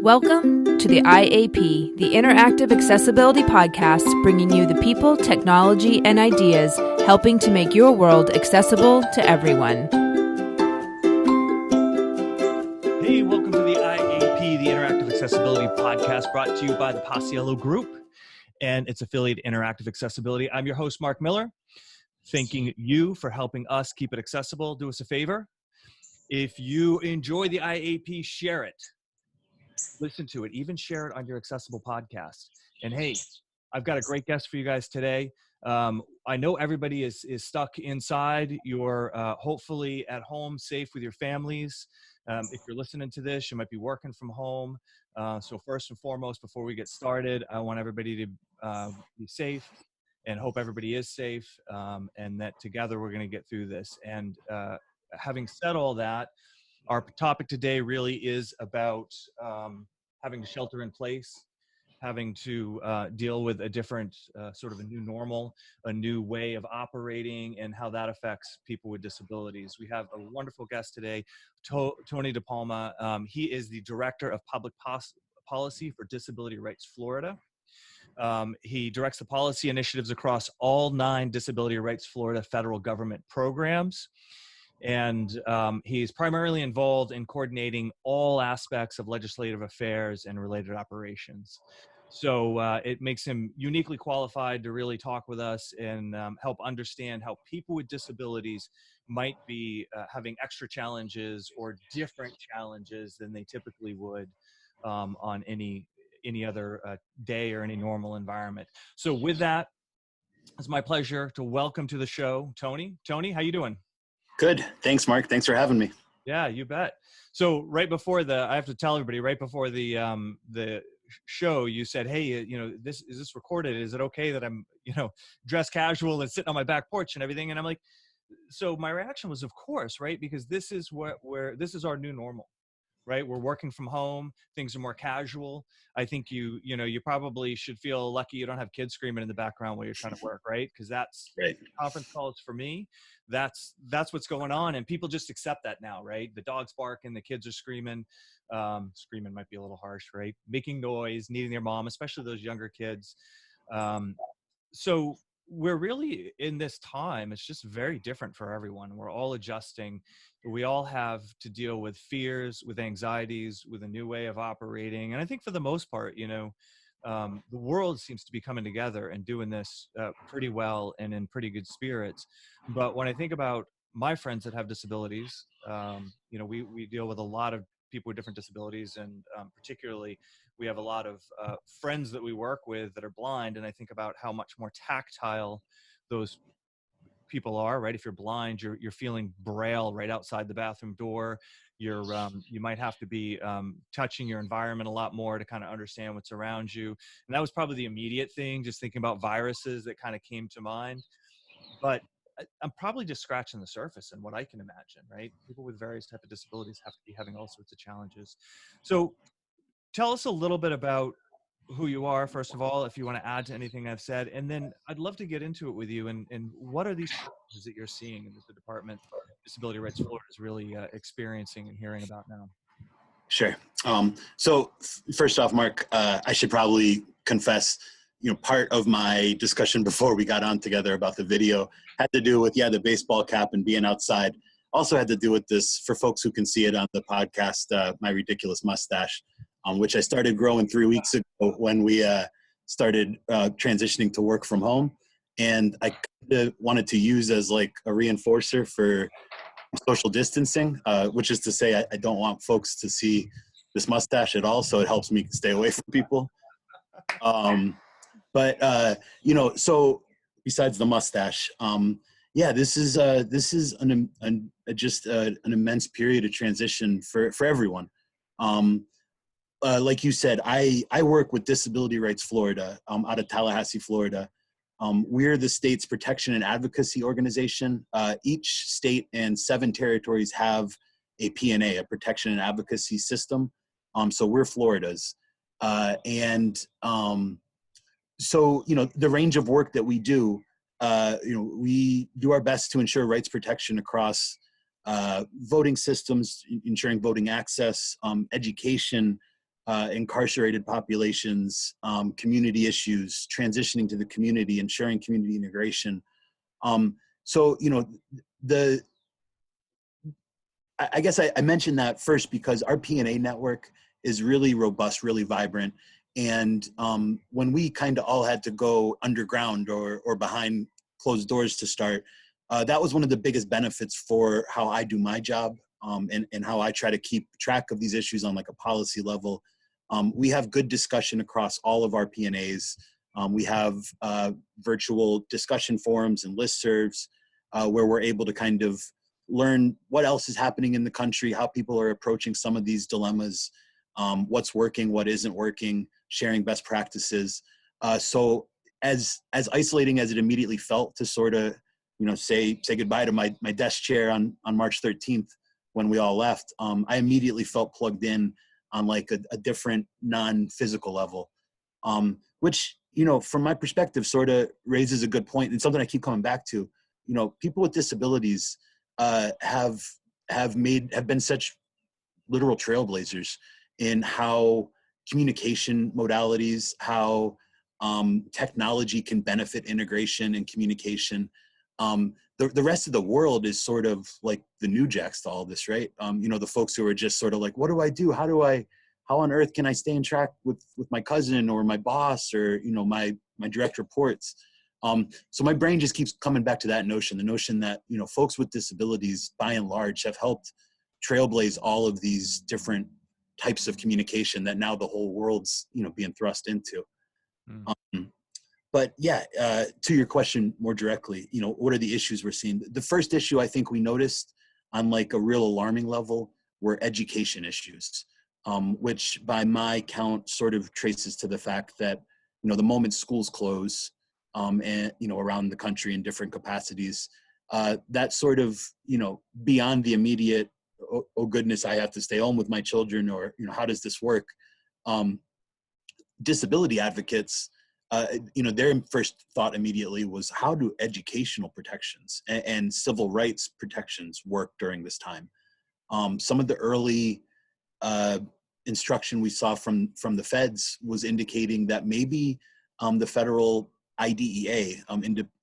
Welcome to the IAP, the Interactive Accessibility Podcast, bringing you the people, technology, and ideas helping to make your world accessible to everyone. Hey, welcome to the IAP, the Interactive Accessibility Podcast, brought to you by the Paciello Group and its affiliate Interactive Accessibility. I'm your host, Mark Miller, thanking you for helping us keep it accessible. Do us a favor. If you enjoy the IAP, share it. Listen to it, even share it on your accessible podcast. And hey, I've got a great guest for you guys today. I know everybody is stuck inside. You're hopefully at home, safe with your families. If you're listening to this, you might be working from home. So first and foremost, before we get started, I want everybody to be safe and hope everybody is safe, and that together we're going to get through this. And having said all that, our topic today really is about having to shelter in place, having to deal with a different sort of a new normal, a new way of operating, and how that affects people with disabilities. We have a wonderful guest today, Tony DePalma. He is the Director of Public Policy for Disability Rights Florida. He directs the policy initiatives across all 9 Disability Rights Florida federal government programs. And he's primarily involved in coordinating all aspects of legislative affairs and related operations. So it makes him uniquely qualified to really talk with us and help understand how people with disabilities might be having extra challenges or different challenges than they typically would on any other day or any normal environment. So with that, it's my pleasure to welcome to the show, Tony. Tony, how you doing? Good. Thanks, Mark. Thanks for having me. Yeah, you bet. So right before I have to tell everybody, right before the show, you said, hey, is this recorded? Is it okay that I'm, dressed casual and sitting on my back porch and everything? And I'm like, so my reaction was, of course, right? Because this is this is our new normal, right? We're working from home. Things are more casual. I think you probably should feel lucky you don't have kids screaming in the background while you're trying to work, right? Because that's right. Conference calls for me. That's what's going on, and people just accept that now, right? The dog's barking, the kids are screaming. Screaming might be a little harsh, right? Making noise, needing their mom, especially those younger kids. So we're really in this time. It's just very different for everyone. We're all adjusting. We all have to deal with fears, with anxieties, with a new way of operating. And I think for the most part, the world seems to be coming together and doing this pretty well and in pretty good spirits. But when I think about my friends that have disabilities, we deal with a lot of people with different disabilities, and particularly we have a lot of friends that we work with that are blind. And I think about how much more tactile those people are, right? If you're blind, you're feeling braille right outside the bathroom door. You might have to be touching your environment a lot more to kind of understand what's around you. And that was probably the immediate thing, just thinking about viruses that kind of came to mind. But I'm probably just scratching the surface in what I can imagine, right? People with various types of disabilities have to be having all sorts of challenges. So tell us a little bit about who you are, first of all, if you want to add to anything I've said, and then I'd love to get into it with you. And what are these challenges that you're seeing and that the Department of Disability Rights Florida is really experiencing and hearing about now? Sure. So first off, Mark, I should probably confess, part of my discussion before we got on together about the video had to do with, the baseball cap and being outside. Also had to do with this, for folks who can see it on the podcast, my ridiculous mustache, which I started growing 3 weeks ago when we started transitioning to work from home. And I wanted to use as like a reinforcer for social distancing, which is to say I don't want folks to see this mustache at all, so it helps me stay away from people. So besides the mustache, this is just an immense period of transition for everyone. Like you said, I work with Disability Rights Florida out of Tallahassee, Florida. We're the state's protection and advocacy organization. Each state and 7 territories have a PNA, a protection and advocacy system. So we're Florida's. So the range of work that we do, we do our best to ensure rights protection across voting systems, ensuring voting access, education, incarcerated populations, community issues, transitioning to the community, ensuring community integration. So, you know, I guess I mentioned that first because our P&A network is really robust, really vibrant. And when we kind of all had to go underground or behind closed doors to start, that was one of the biggest benefits for how I do my job, and how I try to keep track of these issues on like a policy level. We have good discussion across all of our P&As. We have virtual discussion forums and listservs where we're able to kind of learn what else is happening in the country, how people are approaching some of these dilemmas, what's working, what isn't working, sharing best practices. So as isolating as it immediately felt to sort of, you know, say goodbye to my desk chair on March 13th when we all left, I immediately felt plugged in on like a different non-physical level, which, you know, from my perspective sort of raises a good point and something I keep coming back to. You know, people with disabilities have been such literal trailblazers in how communication modalities, how technology can benefit integration and communication. The rest of the world is sort of like the new jacks to all this, right? You know, the folks who are just sort of like, what do I do? How on earth can I stay in track with my cousin or my boss or, you know, my direct reports? So my brain just keeps coming back to that notion, the notion that, you know, folks with disabilities by and large have helped trailblaze all of these different types of communication that now the whole world's, you know, being thrust into. But yeah, to your question more directly, you know, what are the issues we're seeing? The first issue I think we noticed on like a real alarming level were education issues, which by my count sort of traces to the fact that, you know, the moment schools close, and, you know, around the country in different capacities, that sort of, you know, beyond the immediate, oh goodness, I have to stay home with my children, or, you know, how does this work? Disability advocates, you know, their first thought immediately was, how do educational protections and civil rights protections work during this time? Some of the early instruction we saw from the feds was indicating that maybe the federal IDEA,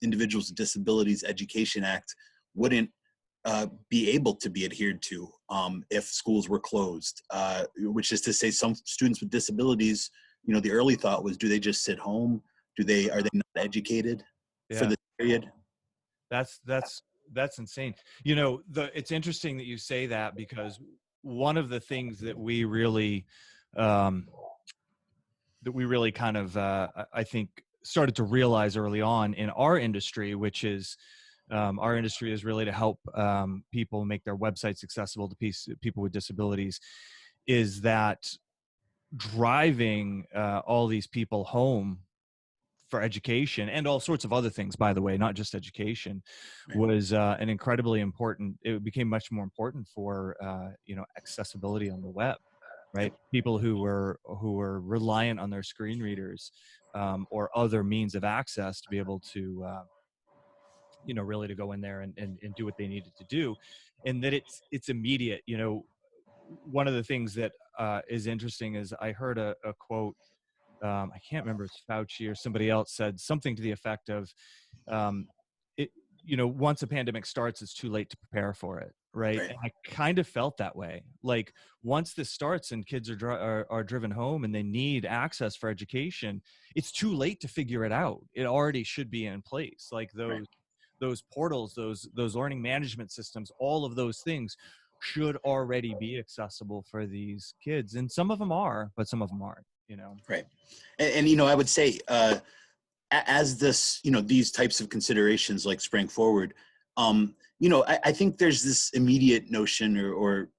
Individuals with Disabilities Education Act, wouldn't be able to be adhered to if schools were closed, which is to say some students with disabilities, you know, the early thought was, do they just sit home? Are they not educated for this period? That's insane. You know, it's interesting that you say that, because one of the things that we really kind of I think started to realize early on in our industry, which is our industry is really to help people make their websites accessible to people with disabilities, is that driving all these people home for education and all sorts of other things, by the way, not just education, Right. was an incredibly important, it became much more important for, you know, accessibility on the web, right? People who were reliant on their screen readers or other means of access to be able to, you know, really to go in there and do what they needed to do. And that it's immediate. You know, one of the things that is interesting is I heard a quote, I can't remember if it's Fauci or somebody else, said something to the effect of, it, you know, once a pandemic starts, it's too late to prepare for it, right? Right. And I kind of felt that way. Like, once this starts and kids are driven home and they need access for education, it's too late to figure it out. It already should be in place. Like those portals, those learning management systems, all of those things should already be accessible for these kids. And some of them are, but some of them aren't, you know? Right. And you know, I would say, as this, you know, these types of considerations like sprang forward, you know, I think there's this immediate notion, or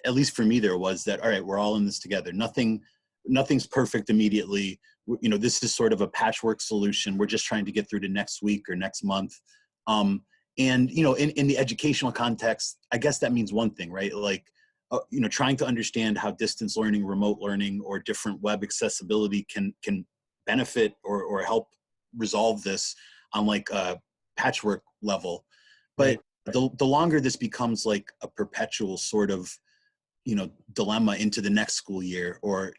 at least for me there was, that, all right, we're all in this together. Nothing's perfect immediately. You know, this is sort of a patchwork solution. We're just trying to get through to next week or next month. And, you know, in the educational context, I guess that means one thing, right? Like, you know, trying to understand how distance learning, remote learning, or different web accessibility can benefit or help resolve this on like a patchwork level. But the longer this becomes like a perpetual sort of dilemma into the next school year, or,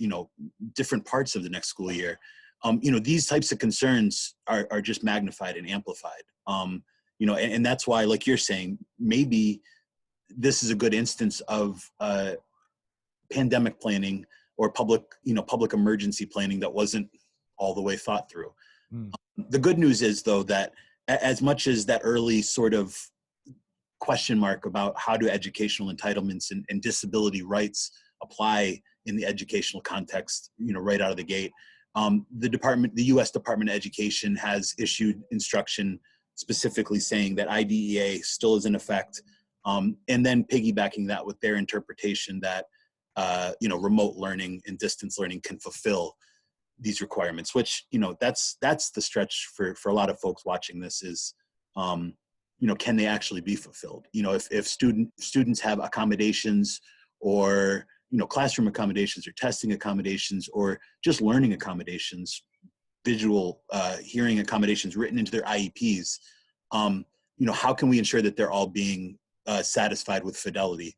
different parts of the next school year. These types of concerns are just magnified and amplified. And that's why, like you're saying, maybe this is a good instance of pandemic planning or public emergency planning that wasn't all the way thought through. The good news is, though, that as much as that early sort of question mark about how do educational entitlements and disability rights apply in the educational context, right out of the gate, the U.S. Department of Education has issued instruction specifically saying that IDEA still is in effect, and then piggybacking that with their interpretation that remote learning and distance learning can fulfill these requirements, which, that's the stretch for a lot of folks watching this is, can they actually be fulfilled? If students have accommodations, or, classroom accommodations, or testing accommodations, or just learning accommodations, visual, hearing accommodations written into their IEPs, how can we ensure that they're all being satisfied with fidelity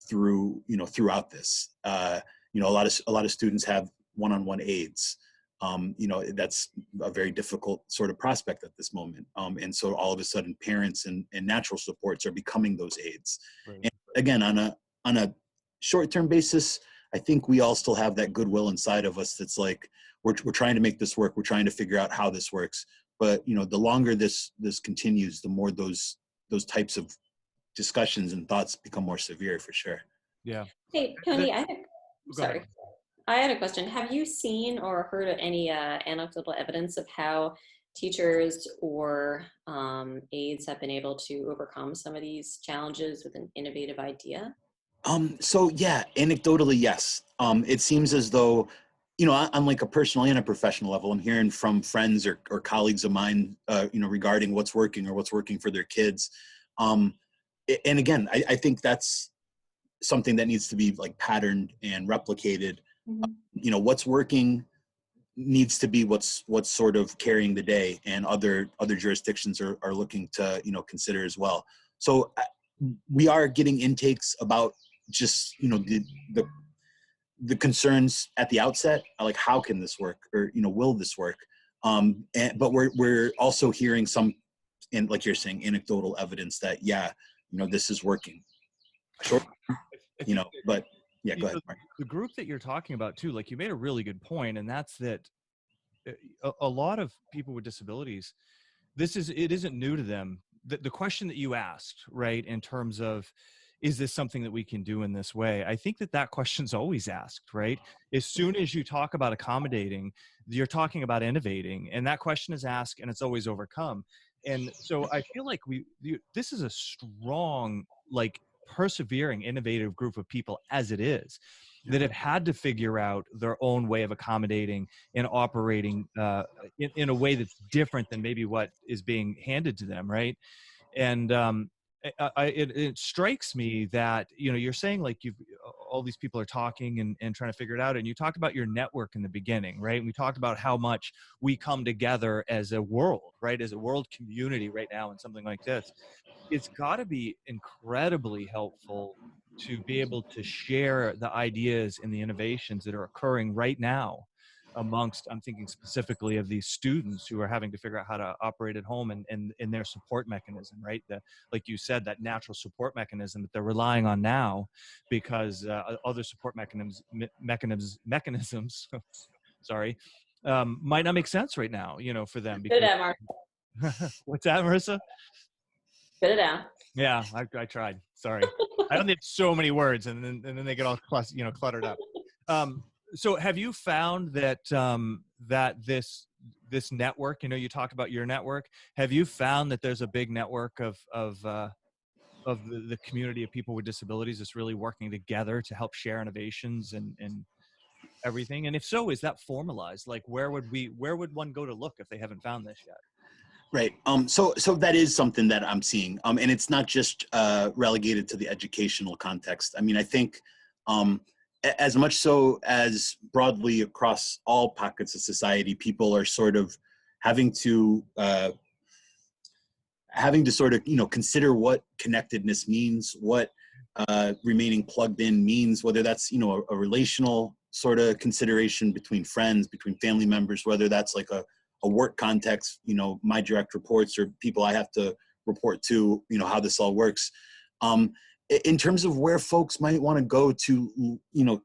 throughout this? A lot of students have one-on-one aids. That's a very difficult sort of prospect at this moment. And so all of a sudden parents and natural supports are becoming those aids. Right. And again, on a short-term basis, I think we all still have that goodwill inside of us that's like, we're trying to make this work. We're trying to figure out how this works. But, the longer this continues, the more those types of discussions and thoughts become more severe, for sure. Yeah. Hey, Tony, I had a question. Have you seen or heard of any anecdotal evidence of how teachers or aides have been able to overcome some of these challenges with an innovative idea? So yeah, anecdotally, yes. It seems as though, on like a personal and a professional level, I'm hearing from friends or colleagues of mine, regarding what's working or what's working for their kids. And again, I think that's something that needs to be like patterned and replicated. Mm-hmm. What's working needs to be what's sort of carrying the day, and other jurisdictions are looking to, consider as well. So we are getting intakes about just, the concerns at the outset, like how can this work, or, will this work? But we're also hearing some, and like you're saying, anecdotal evidence that, this is working. Short, but yeah, go ahead, Mark. The group that you're talking about too, like you made a really good point, and that's that a lot of people with disabilities, it isn't new to them. The question that you asked, right, in terms of, is this something that we can do in this way? I think that question's always asked, right? As soon as you talk about accommodating, you're talking about innovating, and that question is asked, and it's always overcome. And so I feel like this is a strong, like, persevering, innovative group of people as it is, that have had to figure out their own way of accommodating and operating in a way that's different than maybe what is being handed to them, right? And it strikes me that, you're saying like all these people are talking and trying to figure it out, and you talked about your network in the beginning, right? And we talked about how much we come together as a world, right? As a world community right now in something like this. It's got to be incredibly helpful to be able to share the ideas and the innovations that are occurring right now amongst, I'm thinking specifically of these students who are having to figure out how to operate at home and their support mechanism, right? Like you said, that natural support mechanism that they're relying on now, because other support mechanisms sorry, might not make sense right now, for them. Spit it out, Mark. What's that, Marissa? Spit it out. Yeah, I tried. Sorry. I don't need so many words, and then they get all cluttered up. So have you found that that this network, you talk about your network, have you found that there's a big network of the community of people with disabilities that's really working together to help share innovations and everything? And if so, is that formalized? Like, where would one go to look if they haven't found this yet? Right. So that is something that I'm seeing. And it's not just relegated to the educational context. I mean, I think as much so as broadly across all pockets of society, people are sort of having to sort of, consider what connectedness means, what remaining plugged in means, whether that's, a relational sort of consideration between friends, between family members, whether that's like a work context, my direct reports or people I have to report to, how this all works. In terms of where folks might want to go to,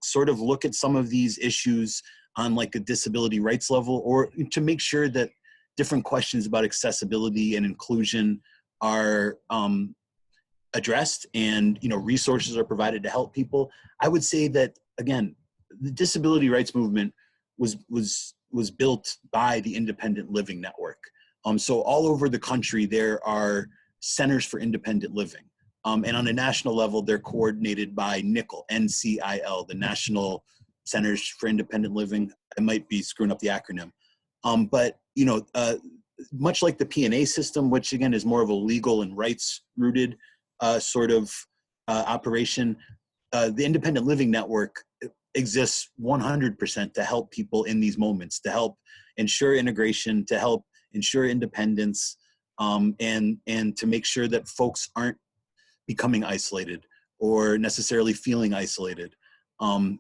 sort of look at some of these issues on like a disability rights level, or to make sure that different questions about accessibility and inclusion are addressed and, resources are provided to help people. I would say that, again, the disability rights movement was built by the Independent Living Network. So all over the country, there are centers for independent living. And on a national level, they're coordinated by NCIL, N-C-I-L, the National Centers for Independent Living. I might be screwing up the acronym. But, much like the P&A system, which again is more of a legal and rights rooted sort of operation, the Independent Living Network exists 100% to help people in these moments, to help ensure integration, to help ensure independence, and to make sure that folks aren't becoming isolated or necessarily feeling isolated.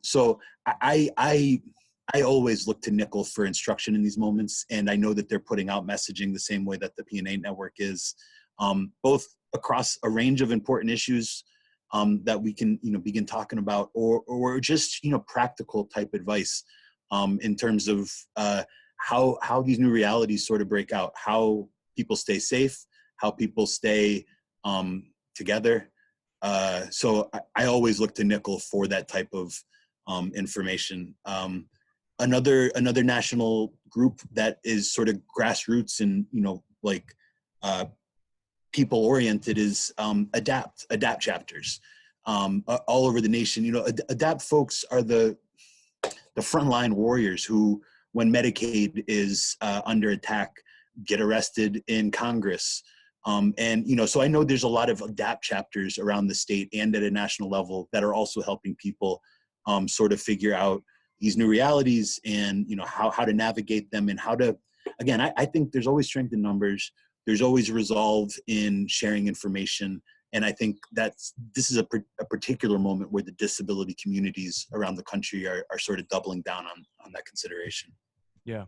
So I always look to NCIL for instruction in these moments, and I know that they're putting out messaging the same way that the P&A network is, both across a range of important issues that we can begin talking about, or just practical type advice in terms of how these new realities sort of break out, how people stay safe, how people stay together. So I always look to NCIL for that type of information. Another national group that is sort of grassroots and people oriented is ADAPT chapters all over the nation. ADAPT folks are the frontline warriors who, when Medicaid is under attack, get arrested in Congress. So I know there's a lot of ADAPT chapters around the state and at a national level that are also helping people sort of figure out these new realities and, how to navigate them, and how to, again, I think there's always strength in numbers. There's always resolve in sharing information. And I think this is a particular moment where the disability communities around the country are sort of doubling down on that consideration. Yeah.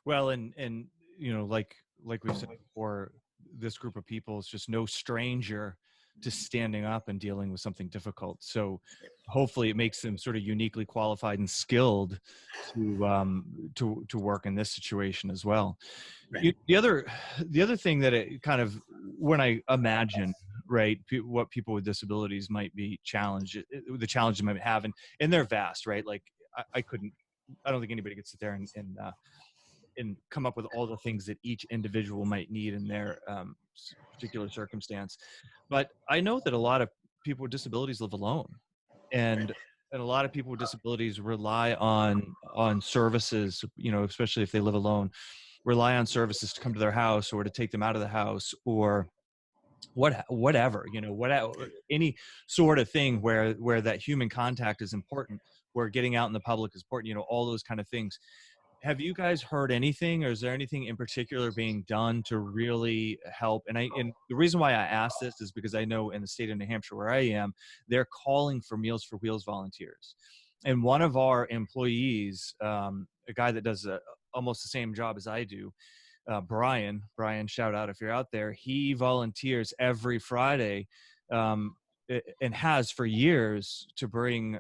Well, and like we said before, this group of people is just no stranger to standing up and dealing with something difficult. So hopefully it makes them sort of uniquely qualified and skilled to work in this situation as well. Right. The other thing that it kind of, when I imagine, right, what people with disabilities might be challenged, the challenges they might have, and they're vast, right? Like I don't think anybody could sit there and come up with all the things that each individual might need in their particular circumstance. But I know that a lot of people with disabilities live alone, and a lot of people with disabilities rely on services, especially if they live alone, rely on services to come to their house or to take them out of the house, or whatever, any sort of thing where that human contact is important, where getting out in the public is important, all those kind of things. Have you guys heard anything, or is there anything in particular being done to really help? And the reason why I ask this is because I know in the state of New Hampshire where I am, they're calling for Meals for Wheels volunteers. And one of our employees, a guy that does almost the same job as I do, Brian, shout out if you're out there, he volunteers every Friday and has for years to bring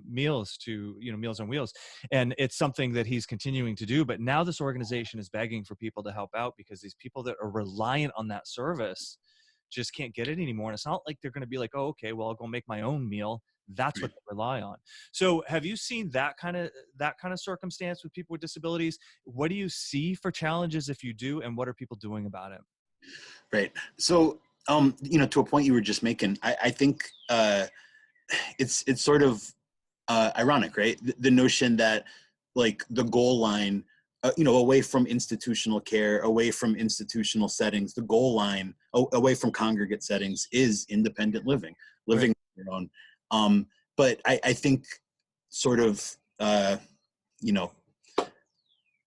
meals to, Meals on Wheels. And it's something that he's continuing to do. But now this organization is begging for people to help out, because these people that are reliant on that service just can't get it anymore. And it's not like they're going to be like, oh, okay, well, I'll go make my own meal. That's what they rely on. So have you seen that kind of circumstance with people with disabilities? What do you see for challenges if you do, and what are people doing about it? Right. So, to a point you were just making, I think it's sort of ironic, right? The notion that like the goal line, away from institutional care, away from institutional settings, the goal line away from congregate settings is independent living right. On your own. But I think sort of,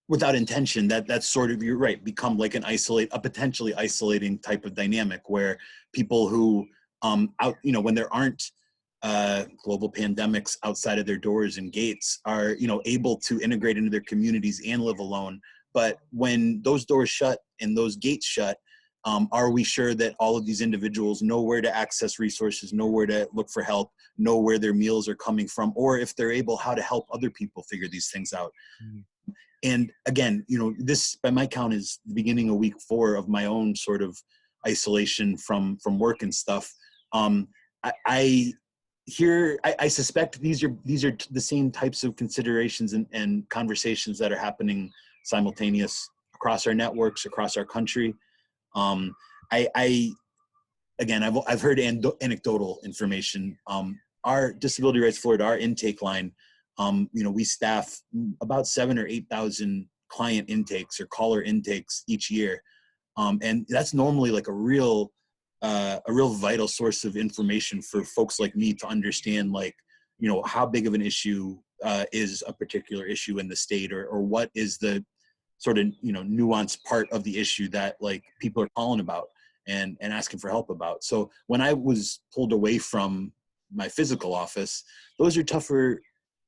without intention, that's sort of, you're right, become like a potentially isolating type of dynamic where people who when there aren't global pandemics outside of their doors and gates are, able to integrate into their communities and live alone. But when those doors shut and those gates shut, are we sure that all of these individuals know where to access resources, know where to look for help, know where their meals are coming from, or if they're able, how to help other people figure these things out? Mm-hmm. And again, this by my count is the beginning of week 4 of my own sort of isolation from work and stuff. I suspect these are the same types of considerations and conversations that are happening simultaneous across our networks, across our country. I've heard anecdotal information. Our Disability Rights Florida, our intake line, we staff about 7,000 or 8,000 client intakes or caller intakes each year. And that's normally like a real vital source of information for folks like me to understand, like, how big of an issue is a particular issue in the state, or what is the sort of, nuanced part of the issue that like people are calling about and asking for help about. So when I was pulled away from my physical office, those are tougher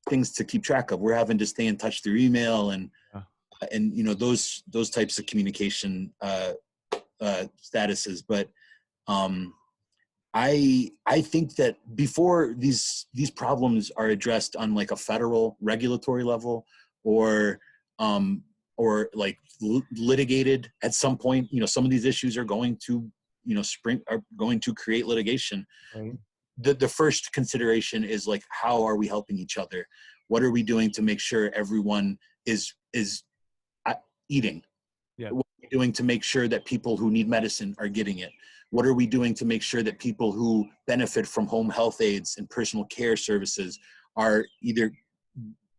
things to keep track of. We're having to stay in touch through email and those types of communication statuses. But I think that before these problems are addressed on like a federal regulatory level, or like litigated at some point, some of these issues are going to create litigation. Right. The first consideration is like, how are we helping each other? What are we doing to make sure everyone is eating? Yeah. What are we doing to make sure that people who need medicine are getting it? What are we doing to make sure that people who benefit from home health aides and personal care services are either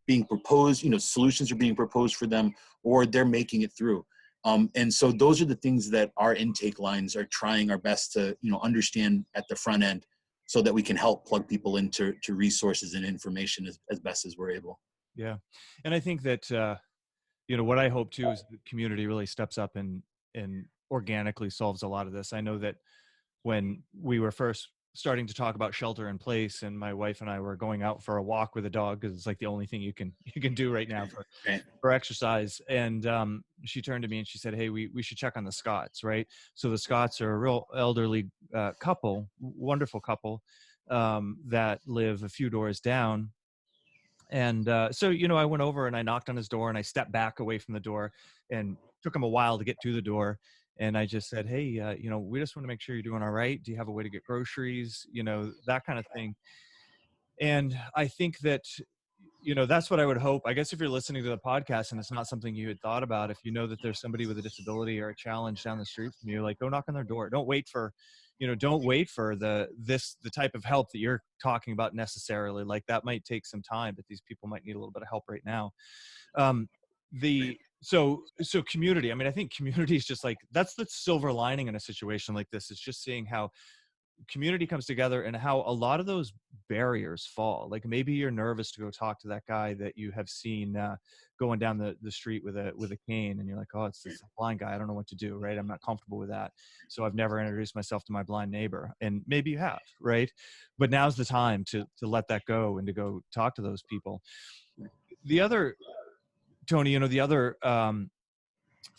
being proposed, solutions are being proposed for them, or they're making it through? And so those are the things that our intake lines are trying our best to, understand at the front end, so that we can help plug people into resources and information as best as we're able. Yeah. And I think that, what I hope too is the community really steps up and organically solves a lot of this. I know that when we were first starting to talk about shelter in place, and my wife and I were going out for a walk with a dog, because it's like the only thing you can do right now for exercise. And she turned to me and she said, "Hey, we should check on the Scotts," right? So the Scotts are a real elderly couple, wonderful couple, that live a few doors down. And so, I went over and I knocked on his door, and I stepped back away from the door, and took him a while to get to the door. And I just said, "Hey, we just want to make sure you're doing all right. Do you have a way to get groceries?" That kind of thing. And I think that, that's what I would hope. I guess if you're listening to the podcast and it's not something you had thought about, if you know that there's somebody with a disability or a challenge down the street from you, like, go knock on their door. Don't wait for the type of help that you're talking about necessarily. Like, that might take some time, but these people might need a little bit of help right now. So community, I mean, I think community is just like, that's the silver lining in a situation like this. It's just seeing how community comes together and how a lot of those barriers fall. Like, maybe you're nervous to go talk to that guy that you have seen going down the street with a cane, and you're like, "Oh, it's this blind guy. I don't know what to do." Right? I'm not comfortable with that. So I've never introduced myself to my blind neighbor. And maybe you have, right? But now's the time to let that go and to go talk to those people. The other, Tony, the other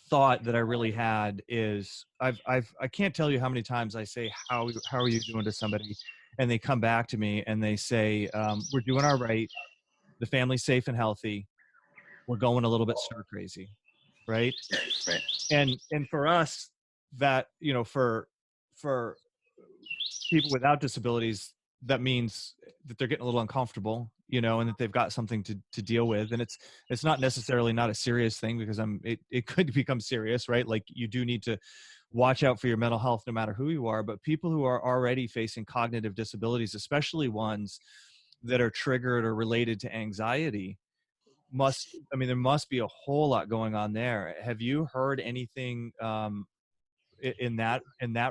thought that I really had is, I can't tell you how many times I say, how are you doing to somebody, and they come back to me and they say, "We're doing all right. The family's safe and healthy. We're going a little bit stir crazy," right? Right. And for us, that, for people without disabilities, that means that they're getting a little uncomfortable, and that they've got something to deal with. And it's not necessarily not a serious thing, because it could become serious, right? Like, you do need to watch out for your mental health no matter who you are. But people who are already facing cognitive disabilities, especially ones that are triggered or related to anxiety, there must be a whole lot going on there. Have you heard anything in that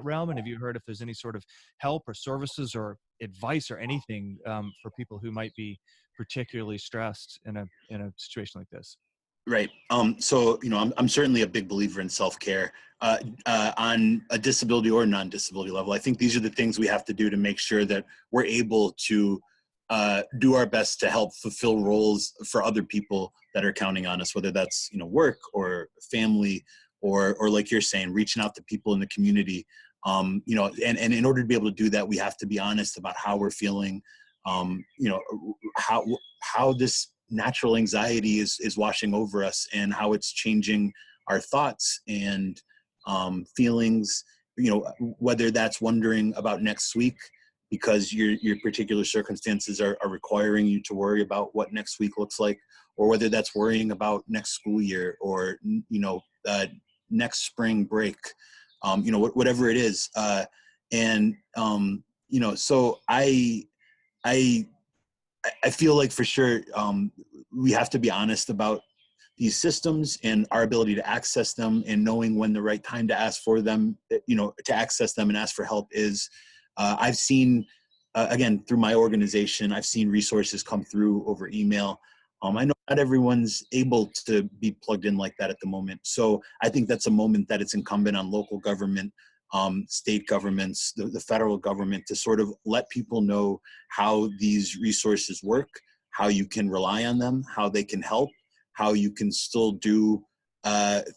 realm? And have you heard if there's any sort of help or services or advice or anything for people who might be particularly stressed in a situation like this? Right. So, I'm certainly a big believer in self-care on a disability or non-disability level. I think these are the things we have to do to make sure that we're able to do our best to help fulfill roles for other people that are counting on us, whether that's, work or family or like you're saying, reaching out to people in the community. And in order to be able to do that, we have to be honest about how we're feeling, how this natural anxiety is washing over us and how it's changing our thoughts and feelings, whether that's wondering about next week because your particular circumstances are requiring you to worry about what next week looks like, or whether that's worrying about next school year or, next spring break, whatever it is. So I feel like for sure we have to be honest about these systems and our ability to access them and knowing when the right time to ask for them, to access them and ask for help is. I've seen, again, through my organization, I've seen resources come through over email. I know not everyone's able to be plugged in like that at the moment. So I think that's a moment that it's incumbent on local government, state governments, the federal government to sort of let people know how these resources work, how you can rely on them, how they can help, how you can still do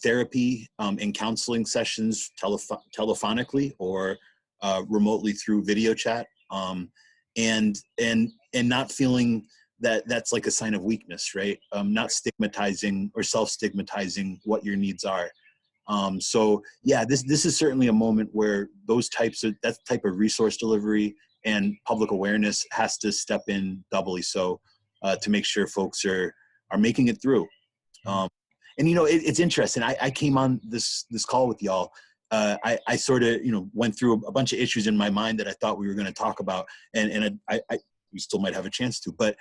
therapy and counseling sessions telephonically or remotely through video chat, and not feeling that that's like a sign of weakness, right? Not stigmatizing or self-stigmatizing what your needs are. So yeah, this is certainly a moment where that type of resource delivery and public awareness has to step in doubly so to make sure folks are making it through. It's interesting. I came on this call with y'all. I sort of went through a bunch of issues in my mind that I thought we were going to talk about, and we still might have a chance to, but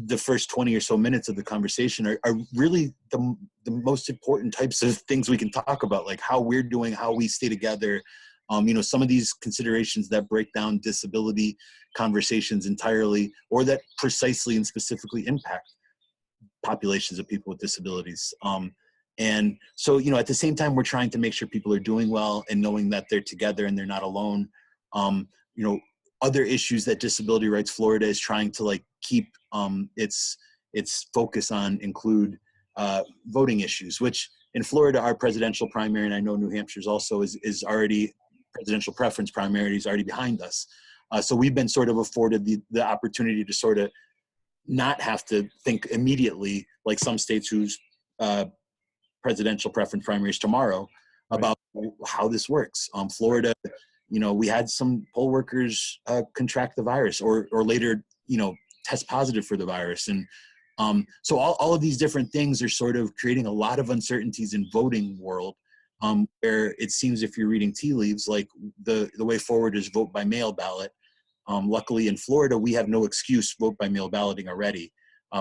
the first 20 or so minutes of the conversation are really the most important types of things we can talk about, like how we're doing, how we stay together. Some of these considerations that break down disability conversations entirely, or that precisely and specifically impact populations of people with disabilities. And so, at the same time, we're trying to make sure people are doing well and knowing that they're together and they're not alone. Other issues that Disability Rights Florida is trying to keep its focus on include voting issues, which in Florida, our presidential primary, and I know New Hampshire's also is already presidential preference primary is already behind us. So we've been sort of afforded the opportunity to sort of not have to think immediately like some states whose presidential preference primaries tomorrow about how this works. Florida, we had some poll workers contract the virus or later, test positive for the virus. And so all of these different things are sort of creating a lot of uncertainties in voting world, where it seems if you're reading tea leaves, like the way forward is vote by mail ballot. Luckily in Florida, we have no excuse vote by mail balloting already.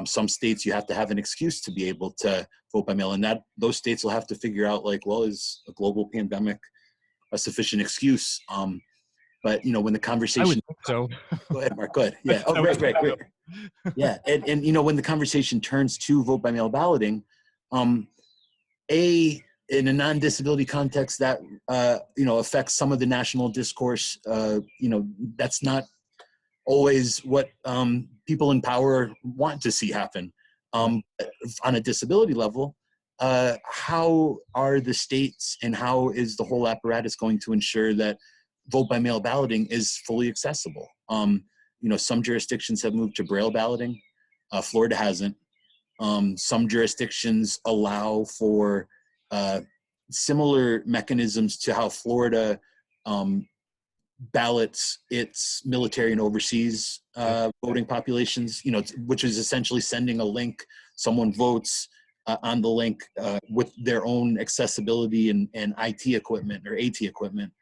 Some states you have to have an excuse to be able to vote by mail, and those states will have to figure out is a global pandemic a sufficient excuse? But when the conversation, I would think so. Go ahead, Mark. Go ahead. Yeah. Oh, great. Yeah, and when the conversation turns to vote by mail balloting, in a non-disability context that affects some of the national discourse, that's not always what people in power want to see happen. On a disability level, how are the states and how is the whole apparatus going to ensure that vote by mail balloting is fully accessible? Some jurisdictions have moved to Braille balloting. Florida hasn't. Some jurisdictions allow for similar mechanisms to how Florida ballots its military and overseas voting populations, which is essentially sending a link. Someone votes on the link with their own accessibility and IT equipment or AT equipment,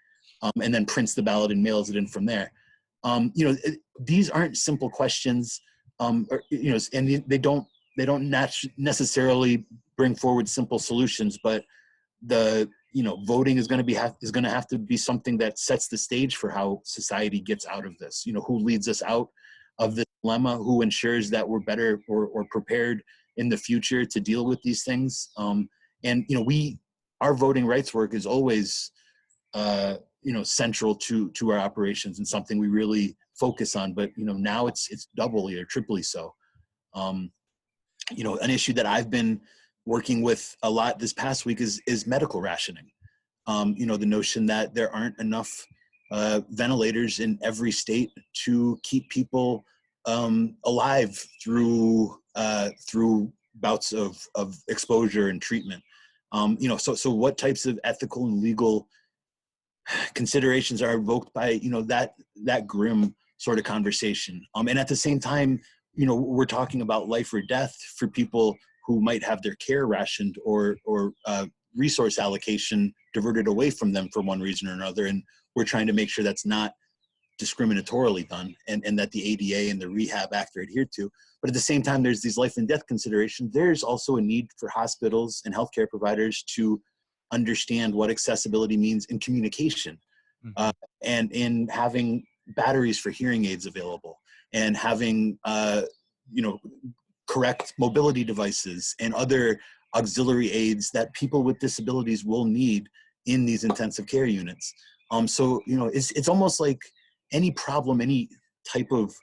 and then prints the ballot and mails it in from there. These aren't simple questions, and they don't necessarily bring forward simple solutions, but voting is going to have to be something that sets the stage for how society gets out of this. Who leads us out of this dilemma? Who ensures that we're better or prepared in the future to deal with these things. And our voting rights work is always central to our operations and something we really focus on. But now it's doubly or triply so. An issue that I've been working with a lot this past week is medical rationing. The notion that there aren't enough ventilators in every state to keep people alive through bouts of exposure and treatment. So what types of ethical and legal considerations are evoked by that grim sort of conversation? And at the same time, we're talking about life or death for people who might have their care rationed or resource allocation diverted away from them for one reason or another. And we're trying to make sure that's not discriminatorily done and that the ADA and the Rehab Act are adhered to. But at the same time, there's these life and death considerations. There's also a need for hospitals and healthcare providers to understand what accessibility means in communication, and in having batteries for hearing aids available, and having correct mobility devices and other auxiliary aids that people with disabilities will need in these intensive care units. It's almost like any problem, any type of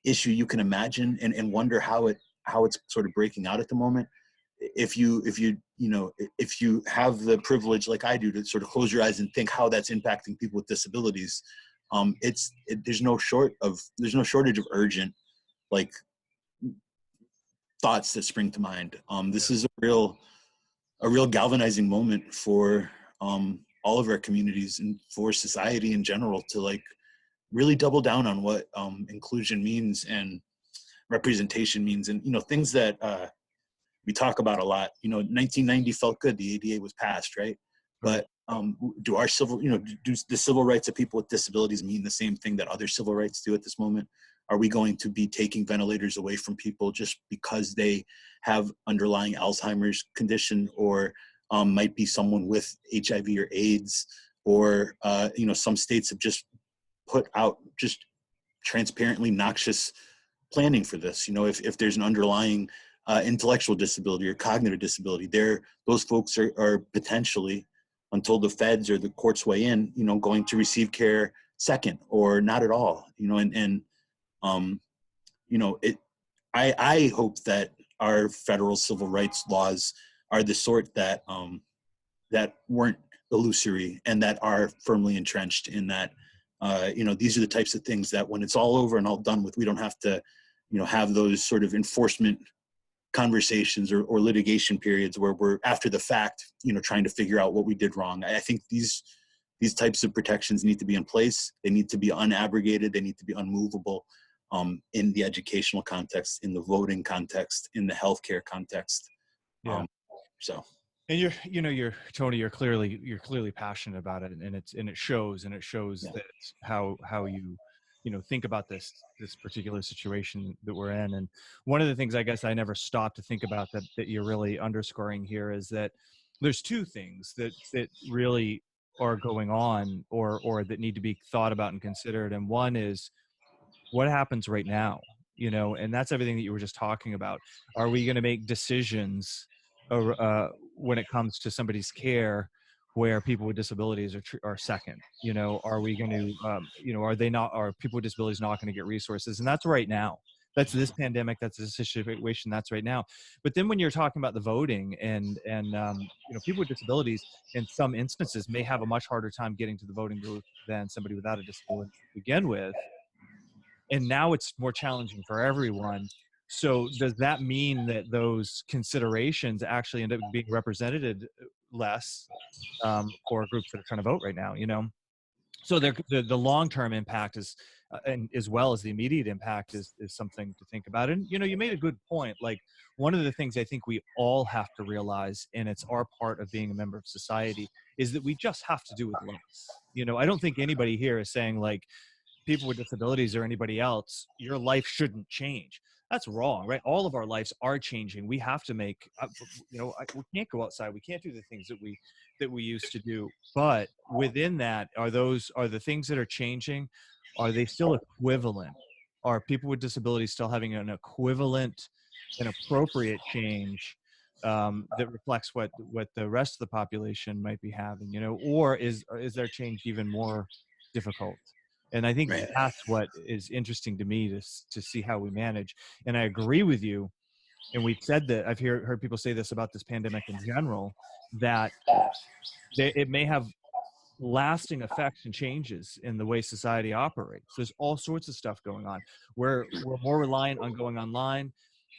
issue you can imagine, and wonder how it's sort of breaking out at the moment. If you have the privilege, like I do, to sort of close your eyes and think how that's impacting people with disabilities, there's no shortage of urgent, like, thoughts that spring to mind. This is a real galvanizing moment for all of our communities and for society in general to really double down on what inclusion means and representation means, and things that we talk about a lot. 1990 felt good. The ADA was passed, right? But do the civil rights of people with disabilities mean the same thing that other civil rights do at this moment? Are we going to be taking ventilators away from people just because they have underlying Alzheimer's condition, or might be someone with HIV or AIDS, or some states have just put out just transparently noxious planning for this. If there's an underlying intellectual disability or cognitive disability, those folks are potentially, until the feds or the courts weigh in, going to receive care second or not at all. I hope that our federal civil rights laws are the sort that weren't illusory and that are firmly entrenched in that. These are the types of things that when it's all over and all done with, we don't have to, have those sort of enforcement conversations or litigation periods where we're after the fact, trying to figure out what we did wrong. I think these types of protections need to be in place. They need to be unabrogated. They need to be unmovable, in the educational context, in the voting context, in the healthcare context. Yeah. And Tony, you're clearly passionate about it, and it shows that how you think about this particular situation that we're in. And one of the things I guess I never stopped to think about that you're really underscoring here is that there's two things that really are going on or that need to be thought about and considered. And one is what happens right now, and that's everything that you were just talking about. Are we going to make decisions when it comes to somebody's care where people with disabilities are second? Are we going to, are people with disabilities not going to get resources? And that's right now. That's this pandemic. That's this situation. That's right now. But then when you're talking about the voting and people with disabilities in some instances may have a much harder time getting to the voting booth than somebody without a disability to begin with. And now it's more challenging for everyone. So does that mean that those considerations actually end up being represented less for groups that are trying to vote right now? So the long-term impact is, and as well as the immediate impact is something to think about. And you made a good point. Like, one of the things I think we all have to realize, and it's our part of being a member of society, is that we just have to do with less. I don't think anybody here is saying, like, people with disabilities or anybody else, your life shouldn't change. That's wrong, right? All of our lives are changing. We have to make, we can't go outside. We can't do the things that we used to do. But within that, are the things that are changing, are they still equivalent? Are people with disabilities still having an equivalent an appropriate change that reflects what the rest of the population might be having, you know, or is their change even more difficult? And I think Right. that's what is interesting to me, to see how we manage. And I agree with you. And we've said that, I've heard people say this about this pandemic in general, that it may have lasting effects and changes in the way society operates. There's all sorts of stuff going on. We're more reliant on going online.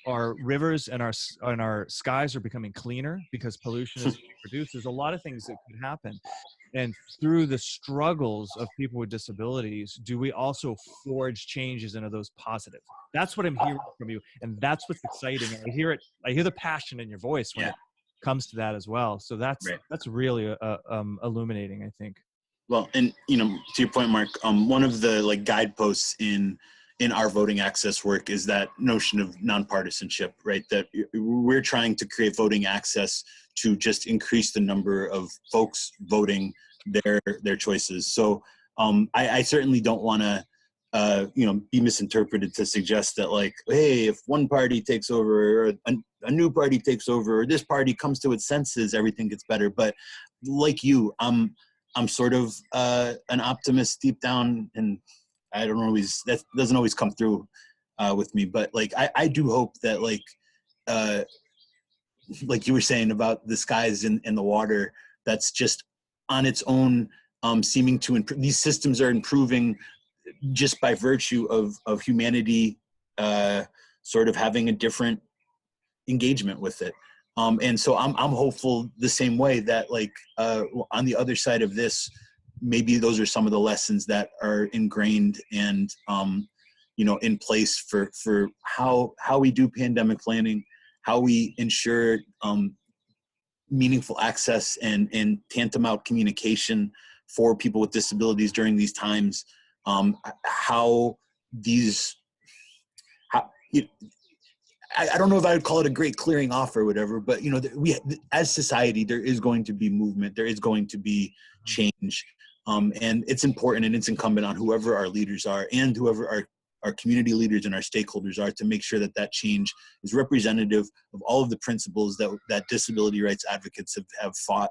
Our rivers and our skies are becoming cleaner because pollution is reduced. There's a lot of things that could happen. And through the struggles of people with disabilities, do we also forge changes into those positive? That's what I'm hearing from you, and that's what's exciting. And I hear the passion in your voice when it comes to that as well. So that's really illuminating, I think. Well, and you know, to your point, Mark, one of the like guideposts in our voting access work is that notion of nonpartisanship, right? That we're trying to create voting access to just increase the number of folks voting their choices. So I certainly don't want to you know, be misinterpreted to suggest that like, hey, if one party takes over, or a new party takes over, or this party comes to its senses, everything gets better. But like you, I'm sort of an optimist deep down, and I don't always, that doesn't always come through with me. But like, I do hope that like you were saying about the skies and the water, that's just on its own seeming to improve. These systems are improving just by virtue of humanity sort of having a different engagement with it. And so I'm hopeful the same way that like on the other side of this, maybe those are some of the lessons that are ingrained and you know, in place for how we do pandemic planning, how we ensure meaningful access and tantamount communication for people with disabilities during these times. How these, I don't know if I would call it a great clearing off or whatever, but you know, we as society, there is going to be movement, there is going to be change, and it's important and it's incumbent on whoever our leaders are and whoever our community leaders and our stakeholders are to make sure that that change is representative of all of the principles that disability rights advocates have fought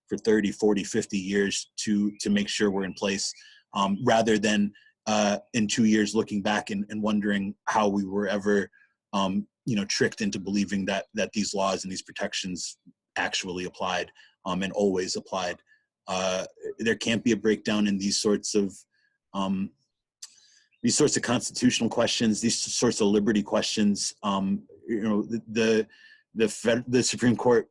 for 30, 40, 50 years to make sure we're in place, rather than in 2 years looking back and wondering how we were ever you know, tricked into believing that these laws and these protections actually applied and always applied. There can't be a breakdown in these sorts of constitutional questions, these sorts of liberty questions. You know, the Supreme Court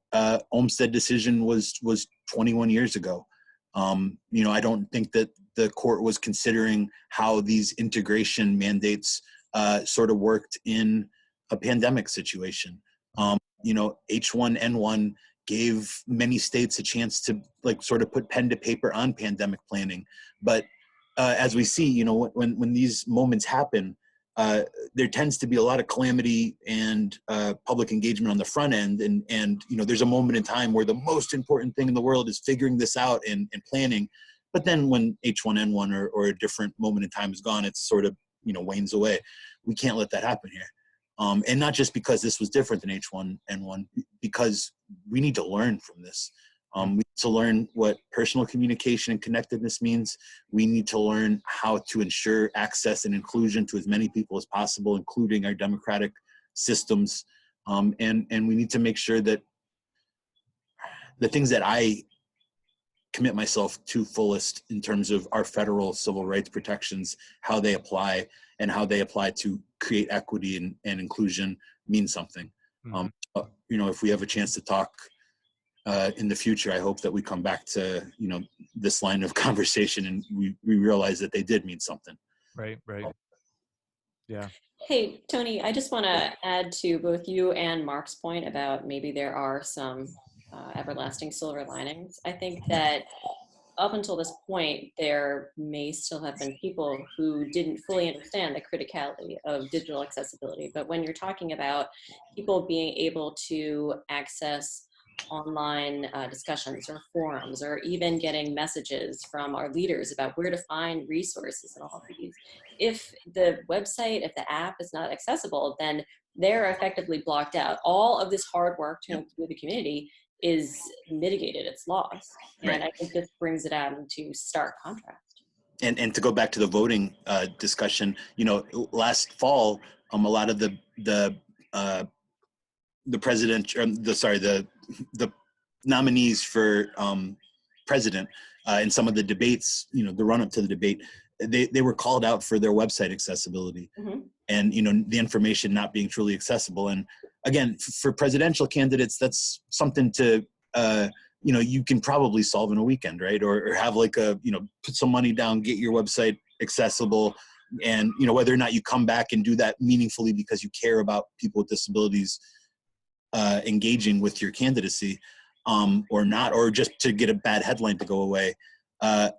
Olmstead decision was 21 years ago. You know, I don't think that the court was considering how these integration mandates sort of worked in a pandemic situation. You know, H1N1 gave many states a chance to like sort of put pen to paper on pandemic planning. But as we see, you know, when these moments happen, there tends to be a lot of calamity and public engagement on the front end. And you know, there's a moment in time where the most important thing in the world is figuring this out and planning. But then when H1N1 or a different moment in time is gone, it's sort of, you know, wanes away. We can't let that happen here. And not just because this was different than H1N1, because we need to learn from this. We need to learn what personal communication and connectedness means. We need to learn how to ensure access and inclusion to as many people as possible, including our democratic systems. And we need to make sure that the things that I commit myself to fullest in terms of our federal civil rights protections, how they apply and how they apply to create equity and inclusion mean something. Mm-hmm. You know, if we have a chance to talk in the future, I hope that we come back to, you know, this line of conversation and we realize that they did mean something. Right. Yeah. Hey, Tony, I just want to add to both you and Mark's point about maybe there are some everlasting silver linings. I think that up until this point, there may still have been people who didn't fully understand the criticality of digital accessibility. But when you're talking about people being able to access online discussions or forums, or even getting messages from our leaders about where to find resources and all of these. If the website, if the app is not accessible, then they're effectively blocked out. All of this hard work to include the community is mitigated, it's lost. And Right. I think this brings it out into stark contrast. And to go back to the voting discussion, last fall, a lot of the president, the nominees for president in some of the debates, the run up to the debate, they were called out for their website accessibility, and the information not being truly accessible. And again, for presidential candidates, that's something to you can probably solve in a weekend, right? Or have like put some money down, get your website accessible, and whether or not you come back and do that meaningfully because you care about people with disabilities engaging with your candidacy, or not, or just to get a bad headline to go away.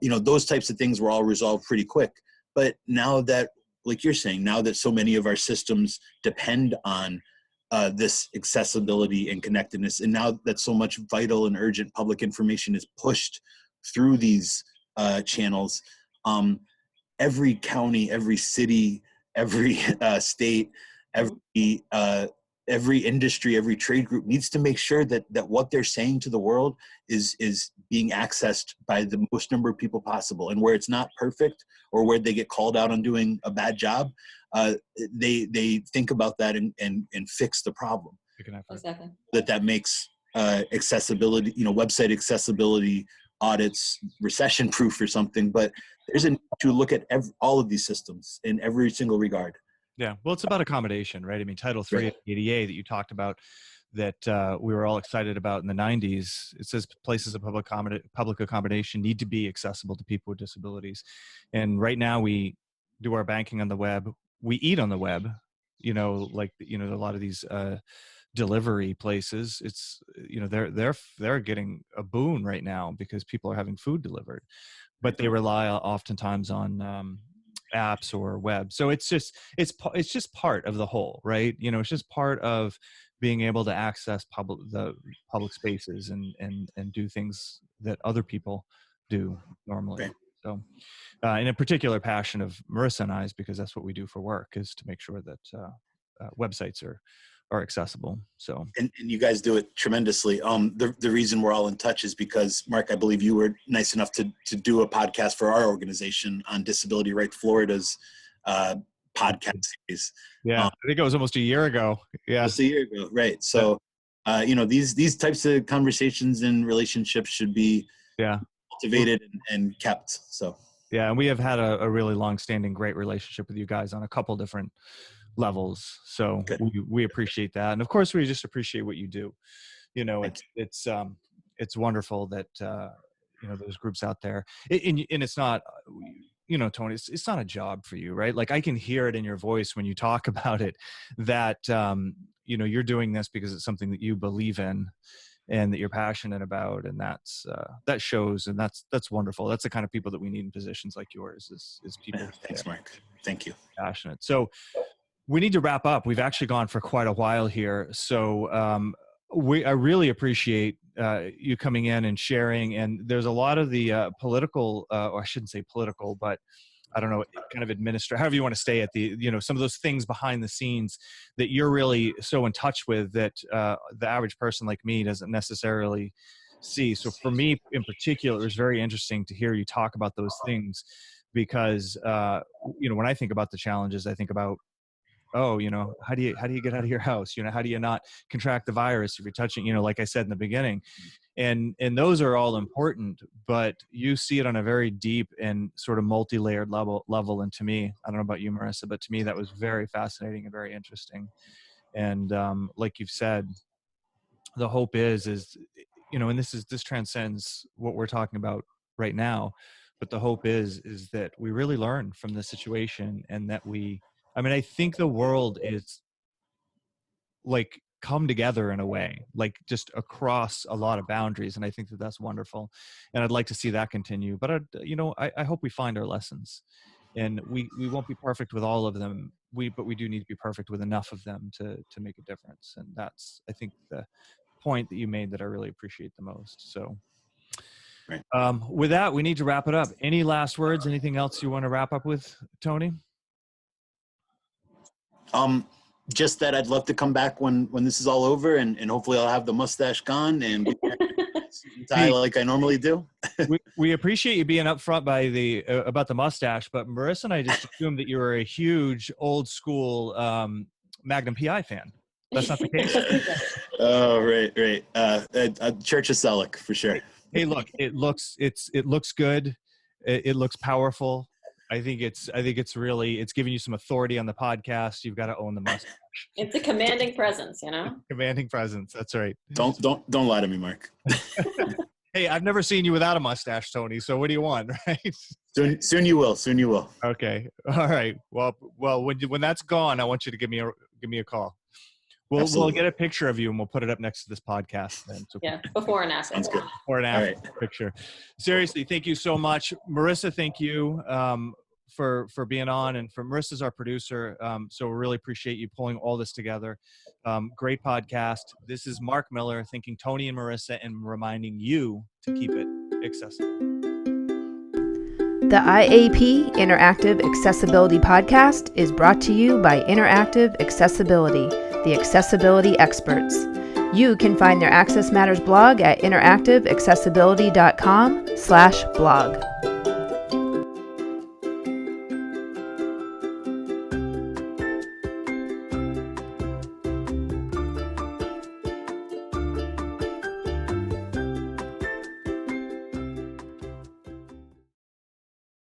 Those types of things were all resolved pretty quick. But now that, like you're saying, now that so many of our systems depend on this accessibility and connectedness, and now that so much vital and urgent public information is pushed through these channels, every county, every city, every state, every industry, every trade group needs to make sure that what they're saying to the world is being accessed by the most number of people possible. And where it's not perfect, or where they get called out on doing a bad job, they think about that and fix the problem. Exactly. That makes accessibility, website accessibility audits recession proof or something. But there's a need to look at all of these systems in every single regard. Yeah, well, it's about accommodation, right? I mean, Title III of the ADA that you talked about, that we were all excited about in the 90s, it says places of public accommodation need to be accessible to people with disabilities. And right now we do our banking on the web. We eat on the web, a lot of these delivery places. It's, they're getting a boon right now because people are having food delivered, but they rely oftentimes on apps or web. So it's just part of the whole, right? It's just part of being able to access the public spaces and do things that other people do normally. Right. So in a particular passion of Marissa and I's, because that's what we do for work, is to make sure that websites are accessible. So and you guys do it tremendously. The reason we're all in touch is because, Mark, I believe you were nice enough to do a podcast for our organization on Disability Right Florida's podcast series. Yeah, I think it was almost a year ago. Yeah, just a year ago, right? So these types of conversations and relationships should be cultivated and kept. So yeah, and we have had a really long-standing great relationship with you guys on a couple different levels. So we appreciate that, and of course we just appreciate what you do. It's wonderful that there's groups out there, and it's not, Tony, it's not a job for you, right? Like, I can hear it in your voice when you talk about it, that you're doing this because it's something that you believe in and that you're passionate about, and that shows, and that's wonderful. That's the kind of people that we need in positions like yours, is people. Thanks, Mark. Thank you. Passionate. So we need to wrap up. We've actually gone for quite a while here. So I really appreciate you coming in and sharing. And there's a lot of the political, or I shouldn't say political, but I don't know, kind of however you want to stay at the, some of those things behind the scenes that you're really so in touch with that the average person like me doesn't necessarily see. So for me in particular, it was very interesting to hear you talk about those things, because when I think about the challenges, I think about, how do you get out of your house? How do you not contract the virus if you're touching, like I said in the beginning, and those are all important, but you see it on a very deep and sort of multi-layered level. And to me, I don't know about you, Marissa, but to me, that was very fascinating and very interesting. And like you've said, the hope is, and this transcends what we're talking about right now, but the hope is that we really learn from the situation, and that I think the world is like come together in a way, like just across a lot of boundaries. And I think that that's wonderful. And I'd like to see that continue, but I hope we find our lessons, and we won't be perfect with all of them. But we do need to be perfect with enough of them to make a difference. And that's, I think, the point that you made that I really appreciate the most. So Right. with that, we need to wrap it up. Any last words? Anything else you want to wrap up with, Tony? Just that I'd love to come back when this is all over, and hopefully I'll have the mustache gone and be tie like I normally do. we appreciate you being upfront by about the mustache, but Marissa and I just assumed that you were a huge old school Magnum PI fan. That's not the case. Oh, right. Church of Selleck for sure. Hey, look, it looks good. It looks powerful. I think it's giving you some authority on the podcast. You've got to own the mustache. It's a commanding presence, Commanding presence. That's right. Don't lie to me, Mark. Hey, I've never seen you without a mustache, Tony. So what do you want, right? Soon you will. Okay. All right. Well, when that's gone, I want you to give me a call. We'll get a picture of you and we'll put it up next to this podcast then. So yeah, before and after. Sounds good. Before and after picture. Seriously, thank you so much. Marissa, thank you for being on, and for Marissa's our producer. So we really appreciate you pulling all this together. Great podcast. This is Mark Miller thanking Tony and Marissa and reminding you to keep it accessible. The IAP Interactive Accessibility Podcast is brought to you by Interactive Accessibility, the accessibility experts. You can find their Access Matters blog at interactiveaccessibility.com/blog.